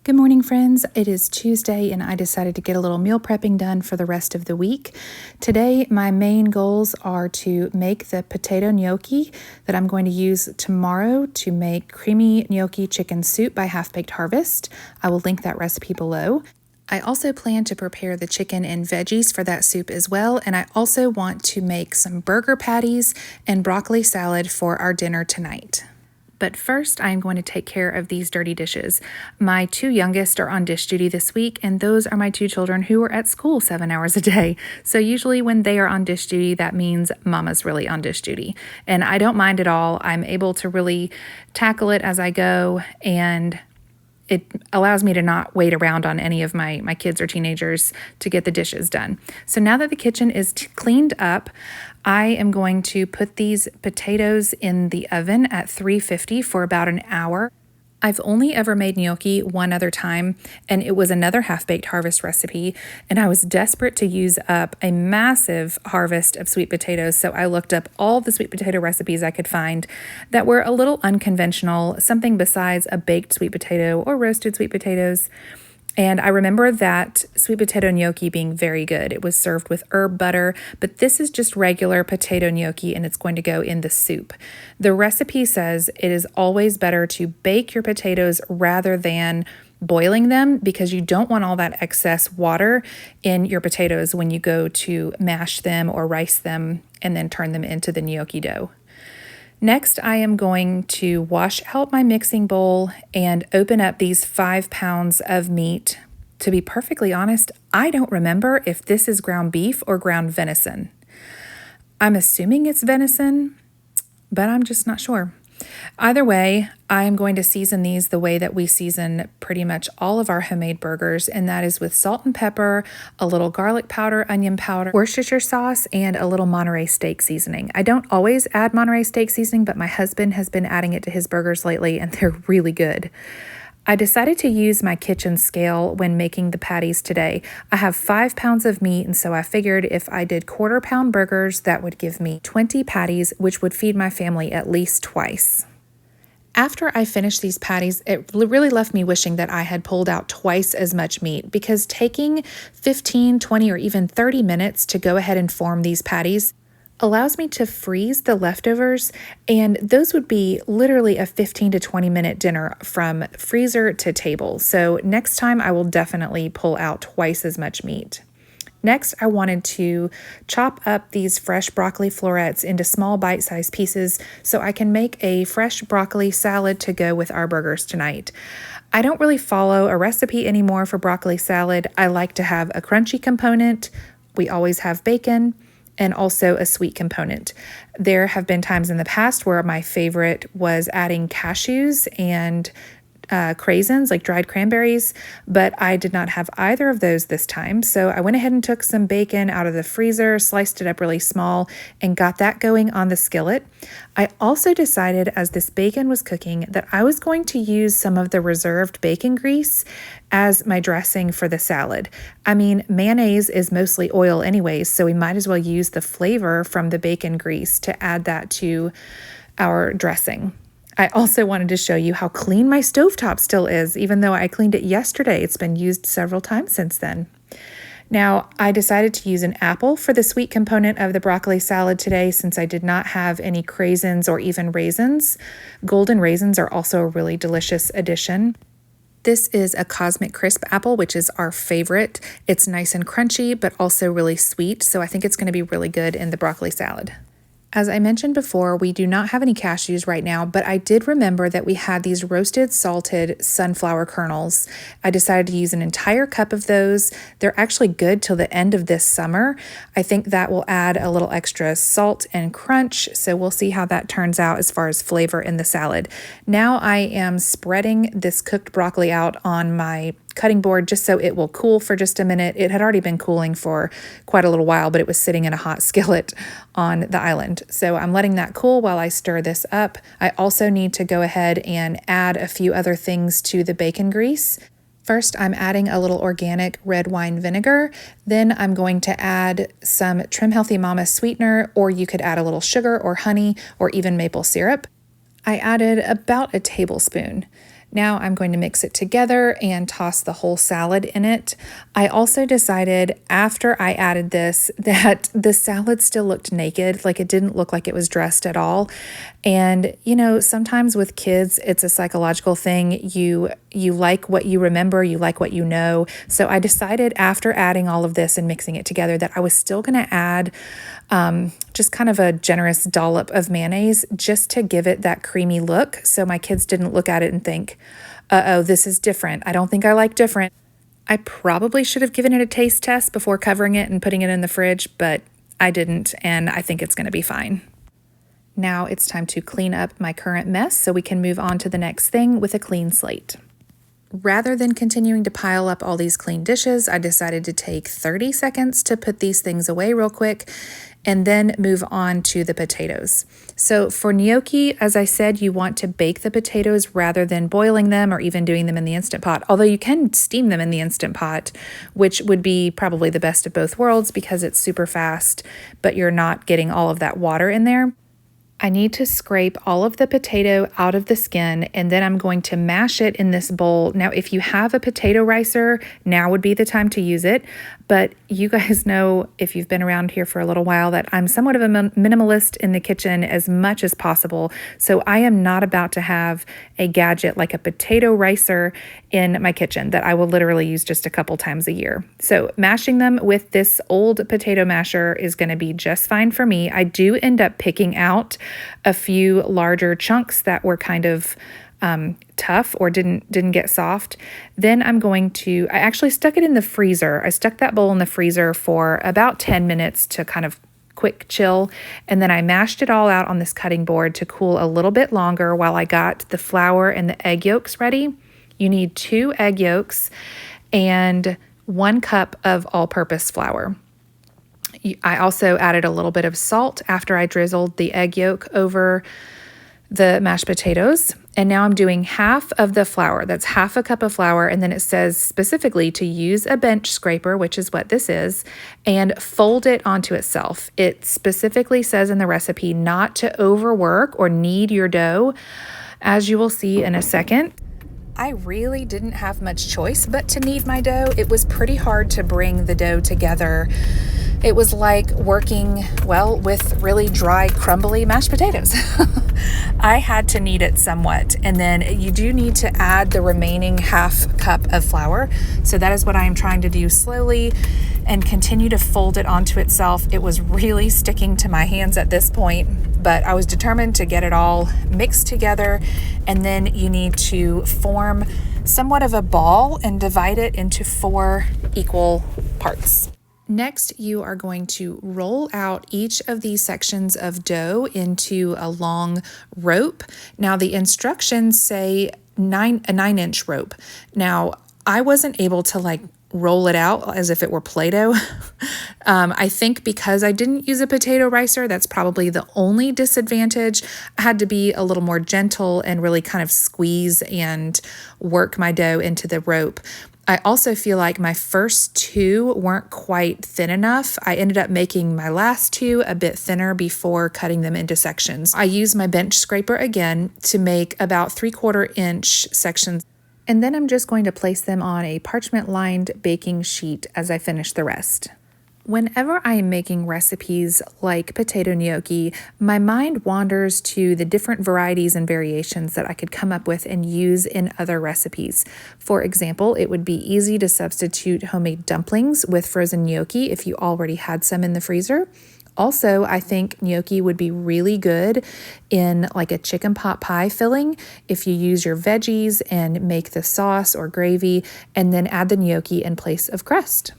Good morning, friends. It is Tuesday, and I decided to get a little meal prepping done for the rest of the week. Today, my main goals are to make the potato gnocchi that I'm going to use tomorrow to make creamy gnocchi chicken soup by Half Baked Harvest. I will link that recipe below. I also plan to prepare the chicken and veggies for that soup as well, and I also want to make some burger patties and broccoli salad for our dinner tonight. But first, I'm going to take care of these dirty dishes. My two youngest are on dish duty this week, and those are my two children who are at school 7 hours a day. So usually when they are on dish duty, that means mama's really on dish duty. And I don't mind at all. I'm able to really tackle it as I go, and it allows me to not wait around on any of my kids or teenagers to get the dishes done. So now that the kitchen is cleaned up, I am going to put these potatoes in the oven at 350 for about an hour. I've only ever made gnocchi one other time, and it was another half-baked harvest recipe, and I was desperate to use up a massive harvest of sweet potatoes, so I looked up all the sweet potato recipes I could find that were a little unconventional, something besides a baked sweet potato or roasted sweet potatoes. And I remember that sweet potato gnocchi being very good. It was served with herb butter, but this is just regular potato gnocchi, and it's going to go in the soup. The recipe says it is always better to bake your potatoes rather than boiling them, because you don't want all that excess water in your potatoes when you go to mash them or rice them and then turn them into the gnocchi dough. Next, I am going to wash out my mixing bowl and open up these 5 pounds of meat. To be perfectly honest, I don't remember if this is ground beef or ground venison. I'm assuming it's venison, but I'm just not sure. Either way, I am going to season these the way that we season pretty much all of our homemade burgers, and that is with salt and pepper, a little garlic powder, onion powder, Worcestershire sauce, and a little Monterey steak seasoning. I don't always add Monterey steak seasoning, but my husband has been adding it to his burgers lately, and they're really good. I decided to use my kitchen scale when making the patties today. I have 5 pounds of meat, and so I figured if I did quarter-pound burgers, that would give me 20 patties, which would feed my family at least twice. After I finished these patties, it really left me wishing that I had pulled out twice as much meat, because taking 15, 20, or even 30 minutes to go ahead and form these patties allows me to freeze the leftovers, and those would be literally a 15 to 20 minute dinner from freezer to table. So next time I will definitely pull out twice as much meat. Next, I wanted to chop up these fresh broccoli florets into small bite-sized pieces so I can make a fresh broccoli salad to go with our burgers tonight. I don't really follow a recipe anymore for broccoli salad. I like to have a crunchy component. We always have bacon, and also a sweet component. There have been times in the past where my favorite was adding cashews and craisins, like dried cranberries, but I did not have either of those this time. So I went ahead and took some bacon out of the freezer, sliced it up really small, and got that going on the skillet. I also decided as this bacon was cooking that I was going to use some of the reserved bacon grease as my dressing for the salad. I mean, mayonnaise is mostly oil anyways, so we might as well use the flavor from the bacon grease to add that to our dressing. I also wanted to show you how clean my stovetop still is, even though I cleaned it yesterday. It's been used several times since then. Now, I decided to use an apple for the sweet component of the broccoli salad today, since I did not have any craisins or even raisins. Golden raisins are also a really delicious addition. This is a Cosmic Crisp apple, which is our favorite. It's nice and crunchy, but also really sweet, so I think it's going to be really good in the broccoli salad. As I mentioned before, we do not have any cashews right now, but I did remember that we had these roasted, salted sunflower kernels. I decided to use an entire cup of those. They're actually good till the end of this summer. I think that will add a little extra salt and crunch, so we'll see how that turns out as far as flavor in the salad. Now I am spreading this cooked broccoli out on my cutting board just so it will cool for just a minute. It had already been cooling for quite a little while, but it was sitting in a hot skillet on the island. So I'm letting that cool while I stir this up. I also need to go ahead and add a few other things to the bacon grease. First, I'm adding a little organic red wine vinegar. Then I'm going to add some Trim Healthy Mama sweetener, or you could add a little sugar or honey or even maple syrup. I added about a tablespoon. Now I'm going to mix it together and toss the whole salad in it. I also decided after I added this that the salad still looked naked, like it didn't look like it was dressed at all. And sometimes with kids, it's a psychological thing. You like what you remember, you like what you know. So I decided after adding all of this and mixing it together that I was still going to add just kind of a generous dollop of mayonnaise just to give it that creamy look. So my kids didn't look at it and think, uh-oh, this is different. I don't think I like different. I probably should have given it a taste test before covering it and putting it in the fridge, but I didn't, and I think it's going to be fine. Now it's time to clean up my current mess so we can move on to the next thing with a clean slate. Rather than continuing to pile up all these clean dishes, I decided to take 30 seconds to put these things away real quick and then move on to the potatoes. So for gnocchi, as I said, you want to bake the potatoes rather than boiling them or even doing them in the Instant Pot, although you can steam them in the Instant Pot, which would be probably the best of both worlds because it's super fast, but you're not getting all of that water in there. I need to scrape all of the potato out of the skin, and then I'm going to mash it in this bowl. Now, if you have a potato ricer, now would be the time to use it. But you guys know, if you've been around here for a little while, that I'm somewhat of a minimalist in the kitchen as much as possible. So I am not about to have a gadget like a potato ricer in my kitchen that I will literally use just a couple times a year. So mashing them with this old potato masher is going to be just fine for me. I do end up picking out a few larger chunks that were kind of tough or didn't get soft. Then I actually stuck it in the freezer. I stuck that bowl in the freezer for about 10 minutes to kind of quick chill. And then I mashed it all out on this cutting board to cool a little bit longer while I got the flour and the egg yolks ready. You need 2 egg yolks and 1 cup of all-purpose flour. I also added a little bit of salt after I drizzled the egg yolk over the mashed potatoes. And now I'm doing half of the flour. That's half a cup of flour. And then it says specifically to use a bench scraper, which is what this is, and fold it onto itself. It specifically says in the recipe not to overwork or knead your dough, as you will see in a second. I really didn't have much choice but to knead my dough. It was pretty hard to bring the dough together. It was like working, with really dry, crumbly mashed potatoes. I had to knead it somewhat. And then you do need to add the remaining half cup of flour. So that is what I am trying to do slowly and continue to fold it onto itself. It was really sticking to my hands at this point, but I was determined to get it all mixed together. And then you need to form somewhat of a ball and divide it into 4 equal parts. Next, you are going to roll out each of these sections of dough into a long rope. Now, the instructions say a 9-inch rope. Now, I wasn't able to roll it out as if it were Play-Doh. I think because I didn't use a potato ricer, that's probably the only disadvantage. I had to be a little more gentle and really kind of squeeze and work my dough into the rope. I also feel like my first 2 weren't quite thin enough. I ended up making my last 2 a bit thinner before cutting them into sections. I used my bench scraper again to make about 3/4 inch sections. And then I'm just going to place them on a parchment-lined baking sheet as I finish the rest. Whenever I am making recipes like potato gnocchi, my mind wanders to the different varieties and variations that I could come up with and use in other recipes. For example, it would be easy to substitute homemade dumplings with frozen gnocchi if you already had some in the freezer. Also, I think gnocchi would be really good in like a chicken pot pie filling if you use your veggies and make the sauce or gravy and then add the gnocchi in place of crust.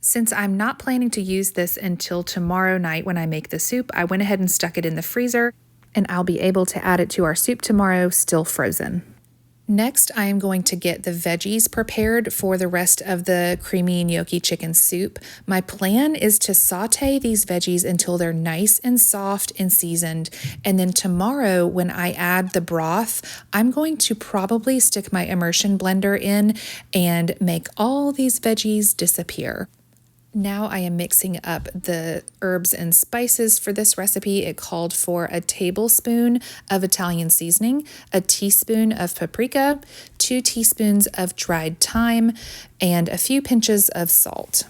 Since I'm not planning to use this until tomorrow night when I make the soup, I went ahead and stuck it in the freezer, and I'll be able to add it to our soup tomorrow, still frozen. Next, I am going to get the veggies prepared for the rest of the creamy gnocchi chicken soup. My plan is to saute these veggies until they're nice and soft and seasoned. And then tomorrow, when I add the broth, I'm going to probably stick my immersion blender in and make all these veggies disappear. Now I am mixing up the herbs and spices for this recipe. It called for a tablespoon of Italian seasoning, a teaspoon of paprika, 2 teaspoons of dried thyme, and a few pinches of salt.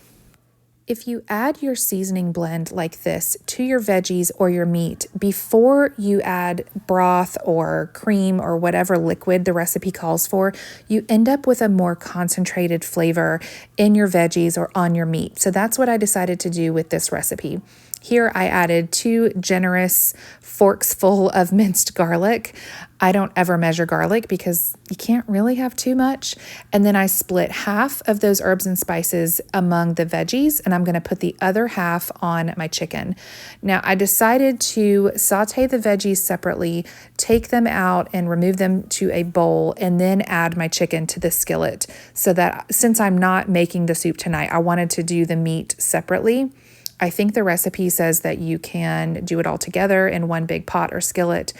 If you add your seasoning blend like this to your veggies or your meat before you add broth or cream or whatever liquid the recipe calls for, you end up with a more concentrated flavor in your veggies or on your meat. So that's what I decided to do with this recipe. Here I added 2 generous forks full of minced garlic. I don't ever measure garlic because you can't really have too much. And then I split half of those herbs and spices among the veggies, and I'm going to put the other half on my chicken. Now I decided to saute the veggies separately, take them out and remove them to a bowl, and then add my chicken to the skillet, so that since I'm not making the soup tonight, I wanted to do the meat separately. I think the recipe says that you can do it all together in one big pot or skillet.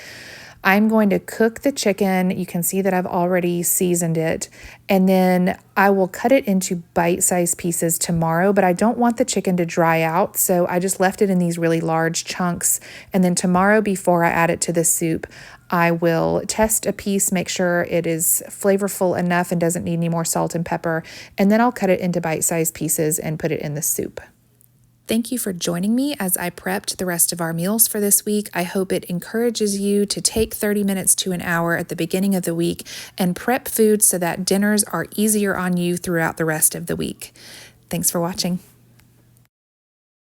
I'm going to cook the chicken. You can see that I've already seasoned it, and then I will cut it into bite-sized pieces tomorrow, but I don't want the chicken to dry out, so I just left it in these really large chunks. And then tomorrow, before I add it to the soup, I will test a piece, make sure it is flavorful enough and doesn't need any more salt and pepper, and then I'll cut it into bite-sized pieces and put it in the soup. Thank you for joining me as I prepped the rest of our meals for this week. I hope it encourages you to take 30 minutes to an hour at the beginning of the week and prep food so that dinners are easier on you throughout the rest of the week. Thanks for watching.